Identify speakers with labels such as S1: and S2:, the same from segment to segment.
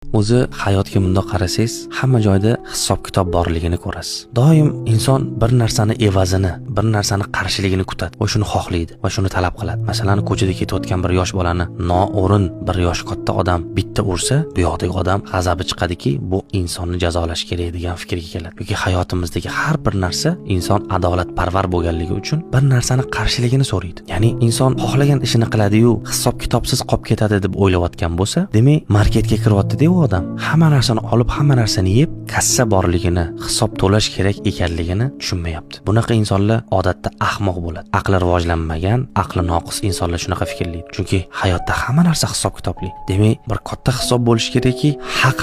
S1: O'zi hayotga bundoq qarasangiz, hamma joyda hisob-kitob borligini ko'rasiz. Doim inson bir narsani evazini, bir narsani qarshiligini kutadi va shuni xohlaydi va shuni talab qiladi. Masalan, ko'chada ketayotgan bir yosh bolani noo'rin bir yosh katta odam bitta ursa, bu yoqdagi odam g'azabi chiqadiki, bu insonni jazolash kerak degan fikrga keladi. Yoki hayotimizdagi har bir narsa inson adolatparvar bo'lganligi uchun bir narsani qarshiligini so'raydi. Ya'ni inson xohlagan ishini qiladi-yu, hisob-kitobsiz qolib ketadi deb o'ylayotgan bo'lsa, demak, marketga kiryapti-da u odam hamma narsani olib, hamma narsani yeb, kassa borligini, hisob to'lash kerak ekanligini tushunmayapti. Bunaqa insonlar odatda ahmoq bo'ladi. Aqli rivojlanmagan, aqli noqis insonlar shunaqa fikrlaydi. Chunki hayotda hamma narsa hisob-kitobli. Demak, bir katta hisob bo'lishi kerakki,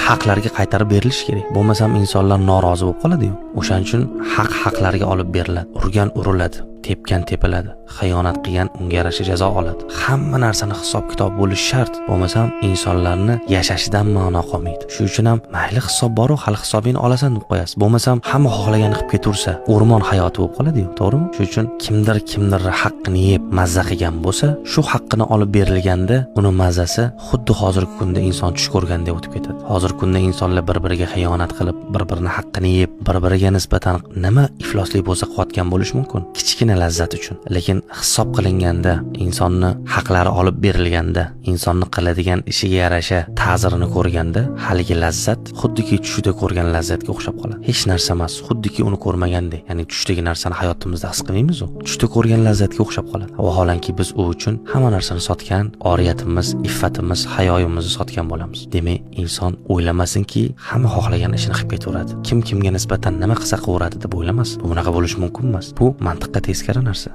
S1: haqlarga qaytarib berilishi kerak. Bo'lmasam insonlar norozi bo'lib qoladi-yu. O'shaning uchun haqlarga olib beriladi. Urgan uriladi. Tepgan tepiladi, xiyonat qilgan unga yarasha jazo oladi. Hamma narsani hisob-kitob bo'lishi shart. Bo'lmasam insonlarni yashashidan ma'no qolmaydi. Shuning uchun ham mayli hisob bor-u, hali hisobingni olasan deb qo'yasiz. Bo'lmasam hamma xohlaganini qilib ketaversa, o'rmon hayoti bo'lib qoladi-yu, to'g'rimi? Shuning uchun kimdir haqqini yeb mazza qilgan bo'lsa, shu haqqini olib berilganda uni mazasi xuddi hozirgi kunda inson tush ko'rgandek o'tib ketadi. Hozirgi kunda insonlar bir-biriga xiyonat qilib, bir-birini haqqini yeb, bir-biriga nisbatan nima ifloslik bo'lsa qilayotgan bo'lishi mumkin. Kichkina lazzat uchun. Lekin hisob qilinganda, insonni haqlari olib berilganda, insonni qiladigan ishiga yarasha ta'zirini ko'rganda, haligi lazzat xuddiki tushda ko'rgan lazzatga o'xshab qoladi. Hech narsa emas, xuddiki uni ko'rmagandek. Ya'ni tushdagi narsani hayotimizda his qilmaymiz-ku. Tushda ko'rgan lazzatga o'xshab qoladi. Vaholanki biz u uchun hamma narsani sotgan, oriyatimiz, iffatimiz, hayoyimizni sotgan bo'lamiz. Demak, inson o'ylamasinki, hamma xohlagan ishini qilib ketaveradi. Kim kimga nisbatan nima qilsa qilaveradi deb o'ylamas. Bu bunaqa bo'lishi mumkin emas. Bu mantiqqa teskari narsa.